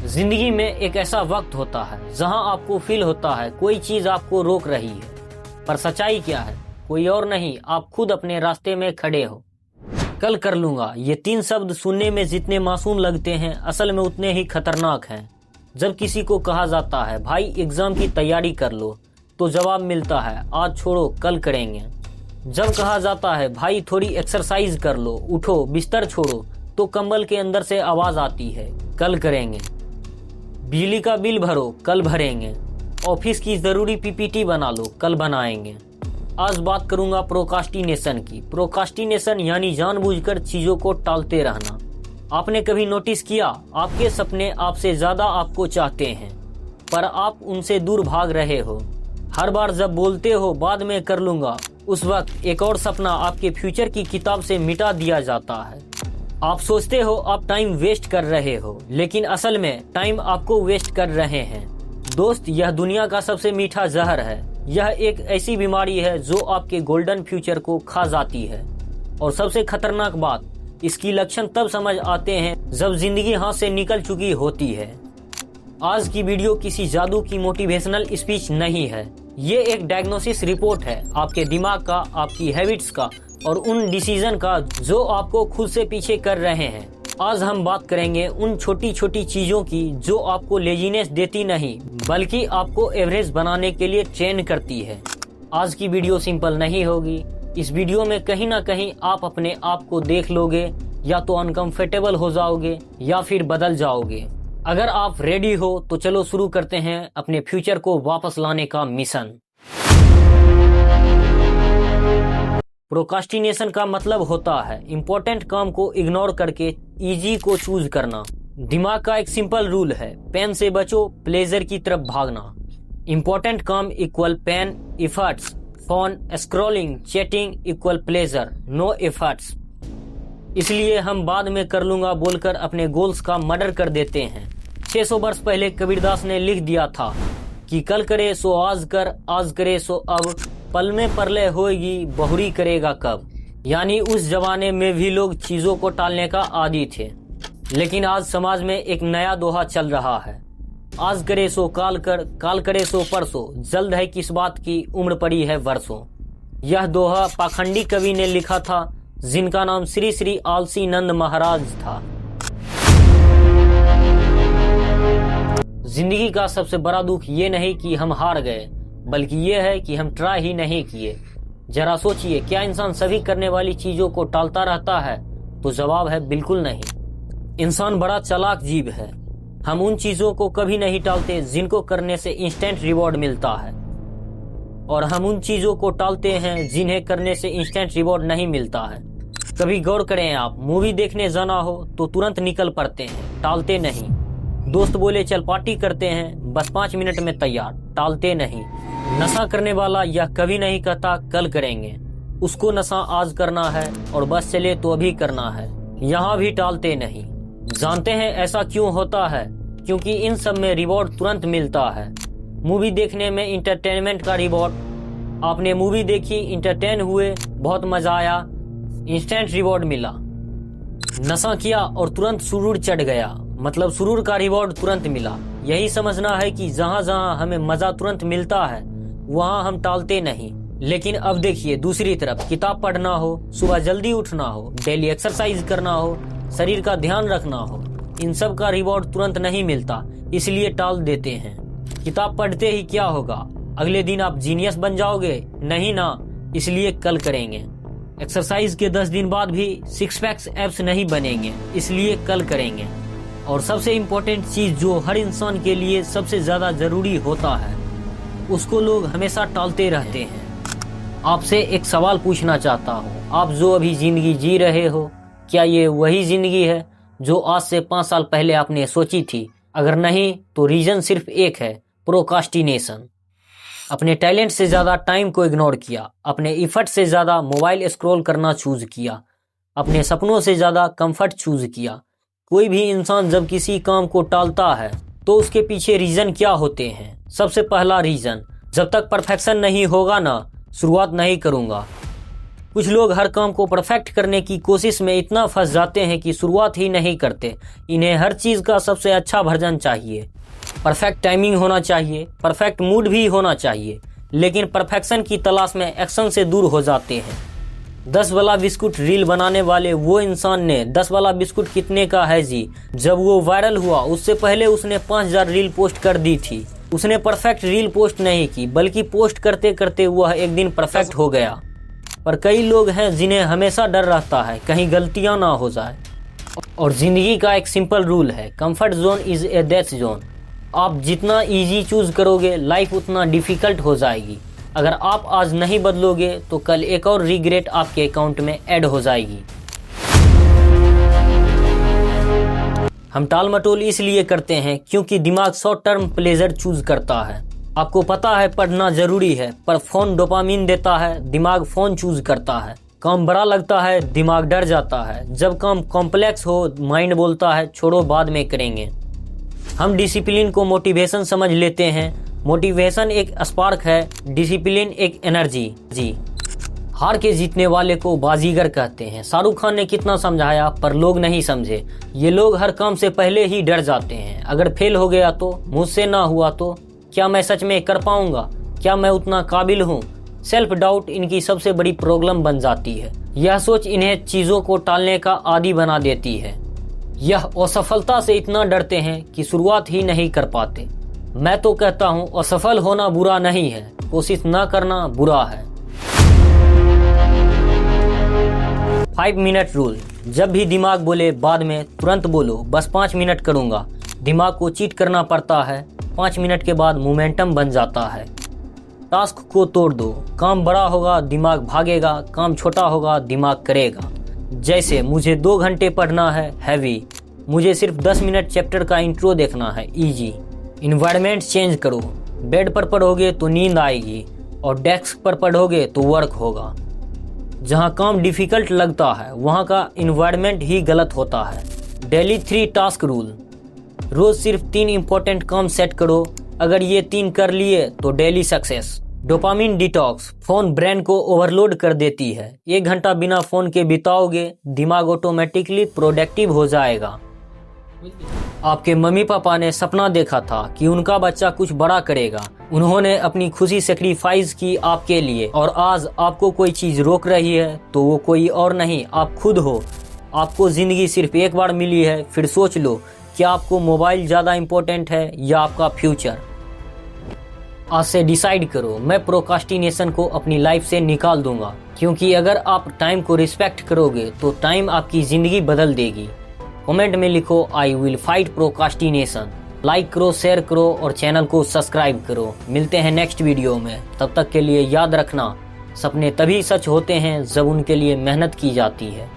जिंदगी में एक ऐसा वक्त होता है जहां आपको फील होता है कोई चीज आपको रोक रही है, पर सच्चाई क्या है? कोई और नहीं, आप खुद अपने रास्ते में खड़े हो। कल कर लूंगा, ये 3 शब्द सुनने में जितने मासूम लगते हैं, असल में उतने ही खतरनाक हैं। जब किसी को कहा जाता है भाई एग्जाम की तैयारी कर लो, तो जवाब मिलता है आज छोड़ो कल करेंगे। जब कहा जाता है भाई थोड़ी एक्सरसाइज कर लो, उठो बिस्तर छोड़ो, तो कंबल के अंदर से आवाज आती है कल करेंगे। बिजली का बिल भरो, कल भरेंगे। ऑफिस की जरूरी पीपीटी बना लो, कल बनाएंगे। आज बात करूंगा प्रोकास्टिनेशन की। प्रोकास्टिनेशन यानी जानबूझकर चीजों को टालते रहना। आपने कभी नोटिस किया, आपके सपने आपसे ज्यादा आपको चाहते हैं, पर आप उनसे दूर भाग रहे हो। हर बार जब बोलते हो बाद में कर लूंगा, उस वक्त एक और सपना आपके फ्यूचर की किताब से मिटा दिया जाता है। आप सोचते हो आप टाइम वेस्ट कर रहे हो, लेकिन असल में टाइम आपको वेस्ट कर रहे हैं। दोस्त, यह दुनिया का सबसे मीठा जहर है। यह एक ऐसी बीमारी है जो आपके गोल्डन फ्यूचर को खा जाती है। और सबसे खतरनाक बात, इसकी लक्षण तब समझ आते हैं जब जिंदगी हाथ से निकल चुकी होती है। आज की वीडियो किसी जादू की मोटिवेशनल स्पीच नहीं है। ये एक डायग्नोसिस रिपोर्ट है आपके दिमाग का, आपकी हैबिट्स का और उन डिसीजन का जो आपको खुद से पीछे कर रहे हैं। आज हम बात करेंगे उन छोटी छोटी चीजों की जो आपको लेजीनेस देती नहीं, बल्कि आपको एवरेज बनाने के लिए ट्रेन करती है। आज की वीडियो सिंपल नहीं होगी। इस वीडियो में कहीं ना कहीं आप अपने आप को देख लोगे, या तो अनकंफर्टेबल हो जाओगे या फिर बदल जाओगे। अगर आप रेडी हो तो चलो शुरू करते हैं अपने फ्यूचर को वापस लाने का मिशन। प्रोकास्टिनेशन का मतलब होता है इम्पोर्टेंट काम को इग्नोर करके इजी को चूज करना। दिमाग का एक सिंपल रूल है, पेन से बचो, प्लेजर की तरफ भागना। इम्पोर्टेंट काम equal pain, efforts. Phone scrolling, chatting equal pleasure, no efforts. इसलिए हम बाद में कर लूंगा बोलकर अपने गोल्स का मर्डर कर देते हैं। 600 वर्ष पहले कबीरदास ने लिख दिया था कि कल करे सो आज कर, आज करे सो अब, पल में परलय होएगी बहुरी करेगा कब। यानी उस जमाने में भी लोग चीजों को टालने का आदी थे, लेकिन आज समाज में एक नया दोहा चल रहा है, आज करे सो काल कर, काल करे सो परसों, जल्द है किस बात की उम्र पड़ी है वर्षों। यह दोहा पाखंडी कवि ने लिखा था, जिनका नाम श्री श्री आलसी नंद महाराज था। जिंदगी का सबसे बड़ा दुख ये नहीं कि हम हार गए, बल्कि ये है कि हम ट्राई ही नहीं किए। जरा सोचिए, क्या इंसान सभी करने वाली चीजों को टालता रहता है? तो जवाब है बिल्कुल नहीं। इंसान बड़ा चालाक जीव है। हम उन चीजों को कभी नहीं टालते जिनको करने से इंस्टेंट रिवॉर्ड मिलता है, और हम उन चीजों को टालते हैं जिन्हें करने से इंस्टेंट रिवॉर्ड नहीं मिलता है। कभी गौर करें, आप मूवी देखने जाना हो तो तुरंत निकल पड़ते हैं, टालते नहीं। दोस्त बोले चल पार्टी करते हैं, बस 5 मिनट में तैयार, टालते नहीं। नशा करने वाला यह कभी नहीं कहता कल करेंगे, उसको नशा आज करना है और बस चले तो अभी करना है, यहाँ भी टालते नहीं। जानते हैं ऐसा क्यों होता है? क्योंकि इन सब में रिवॉर्ड तुरंत मिलता है। मूवी देखने में इंटरटेनमेंट का रिवॉर्ड। आपने मूवी देखी, इंटरटेन हुए, बहुत मजा आया, इंस्टेंट रिवॉर्ड मिला। नशा किया और तुरंत सुरूर चढ़ गया, मतलब सुरूर का रिवॉर्ड तुरंत मिला। यही समझना है कि जहाँ जहाँ हमें मजा तुरंत मिलता है वहाँ हम टालते नहीं। लेकिन अब देखिए दूसरी तरफ, किताब पढ़ना हो, सुबह जल्दी उठना हो, डेली एक्सरसाइज करना हो, शरीर का ध्यान रखना हो, इन सब का रिवॉर्ड तुरंत नहीं मिलता, इसलिए टाल देते हैं। किताब पढ़ते ही क्या होगा? अगले दिन आप जीनियस बन जाओगे? नहीं ना, इसलिए कल करेंगे। एक्सरसाइज के 10 दिन बाद भी 6 पैक्स एब्स नहीं बनेंगे, इसलिए कल करेंगे। और सबसे इम्पोर्टेंट चीज जो हर इंसान के लिए सबसे ज्यादा जरूरी होता है, उसको लोग हमेशा टालते रहते हैं। आपसे एक सवाल पूछना चाहता हूँ, आप जो अभी जिंदगी जी रहे हो, क्या ये वही जिंदगी है जो आज से 5 साल पहले आपने सोची थी? अगर नहीं तो रीजन सिर्फ एक है, प्रोकास्टिनेशन। अपने टैलेंट से ज्यादा टाइम को इग्नोर किया, अपने इफर्ट से ज्यादा मोबाइल स्क्रॉल करना चूज किया, अपने सपनों से ज्यादा कंफर्ट चूज किया। कोई भी इंसान जब किसी काम को टालता है तो उसके पीछे रीजन क्या होते हैं? सबसे पहला रीजन, जब तक परफेक्शन नहीं होगा ना, शुरुआत नहीं करूंगा। कुछ लोग हर काम को परफेक्ट करने की कोशिश में इतना फंस जाते हैं कि शुरुआत ही नहीं करते। इन्हें हर चीज़ का सबसे अच्छा वर्जन चाहिए, परफेक्ट टाइमिंग होना चाहिए, परफेक्ट मूड भी होना चाहिए, लेकिन परफेक्शन की तलाश में एक्शन से दूर हो जाते हैं। 10 वाला बिस्कुट रील बनाने वाले वो इंसान ने 10 वाला बिस्कुट कितने का है जी, जब वो वायरल हुआ उससे पहले उसने 5000 रील पोस्ट कर दी थी। उसने परफेक्ट रील पोस्ट नहीं की, बल्कि पोस्ट करते करते वह एक दिन परफेक्ट हो गया। पर कई लोग हैं जिन्हें हमेशा डर रहता है कहीं गलतियां ना हो जाए। और ज़िंदगी का एक सिंपल रूल है, comfort zone is a death zone. आप जितना इजी चूज़ करोगे लाइफ उतना डिफ़िकल्ट हो जाएगी। अगर आप आज नहीं बदलोगे तो कल एक और रिग्रेट आपके अकाउंट में ऐड हो जाएगी। हम टाल मटोल इसलिए करते हैं क्योंकि दिमाग शॉर्ट टर्म प्लेजर चूज करता है। आपको पता है पढ़ना जरूरी है, पर फोन डोपामिन देता है, दिमाग फोन चूज करता है। काम बड़ा लगता है, दिमाग डर जाता है। जब काम कॉम्प्लेक्स हो माइंड बोलता है छोड़ो बाद में करेंगे। हम डिसिप्लिन को मोटिवेशन समझ लेते हैं। मोटिवेशन एक स्पार्क है, डिसिप्लिन एक एनर्जी। जी, हार के जीतने वाले को बाजीगर कहते हैं। शाहरुख खान ने कितना समझाया पर लोग नहीं समझे। ये लोग हर काम से पहले ही डर जाते हैं। अगर फेल हो गया तो, मुझसे ना हुआ तो, क्या मैं सच में कर पाऊंगा, क्या मैं उतना काबिल हूँ। सेल्फ डाउट इनकी सबसे बड़ी प्रॉब्लम बन जाती है। यह सोच इन्हें चीज़ों को टालने का आदी बना देती है। यह असफलता से इतना डरते हैं कि शुरुआत ही नहीं कर पाते। मैं तो कहता हूँ असफल होना बुरा नहीं है, कोशिश न करना बुरा है। 5 मिनट रूल। जब भी दिमाग बोले बाद में, तुरंत बोलो बस 5 मिनट करूँगा। दिमाग को चीट करना पड़ता है, 5 मिनट के बाद मोमेंटम बन जाता है। टास्क को तोड़ दो, काम बड़ा होगा दिमाग भागेगा, काम छोटा होगा दिमाग करेगा। जैसे मुझे 2 घंटे पढ़ना है, हैवी। मुझे सिर्फ 10 मिनट चैप्टर का इंट्रो देखना है, इजी। इन्वायरमेंट चेंज करो। बेड पर पढ़ोगे तो नींद आएगी और डेस्क पर पढ़ोगे तो वर्क होगा। जहाँ काम डिफिकल्ट लगता है वहाँ का इन्वायरमेंट ही गलत होता है। Daily 3 task rule. रोज सिर्फ 3 इंपॉर्टेंट काम सेट करो। अगर ये 3 कर लिए तो daily success. Dopamine detox. Phone brain को ओवरलोड कर देती है। 1 घंटा बिना फोन के बिताओगे, दिमाग ऑटोमेटिकली प्रोडक्टिव हो जाएगा। आपके मम्मी पापा ने सपना देखा था कि उनका बच्चा कुछ बड़ा करेगा। उन्होंने अपनी खुशी सेक्रीफाइस की आपके लिए, और आज आपको कोई चीज रोक रही है तो वो कोई और नहीं, आप खुद हो। आपको जिंदगी सिर्फ एक बार मिली है, फिर सोच लो क्या आपको मोबाइल ज्यादा इंपॉर्टेंट है या आपका फ्यूचर। आज से डिसाइड करो, मैं प्रोक्रास्टिनेशन को अपनी लाइफ से निकाल दूंगा, क्योंकि अगर आप टाइम को रिस्पेक्ट करोगे तो टाइम आपकी जिंदगी बदल देगी। कमेंट में लिखो I will fight procrastination. Like करो, शेयर करो और चैनल को सब्सक्राइब करो। मिलते हैं नेक्स्ट वीडियो में। तब तक के लिए याद रखना, सपने तभी सच होते हैं जब उनके लिए मेहनत की जाती है।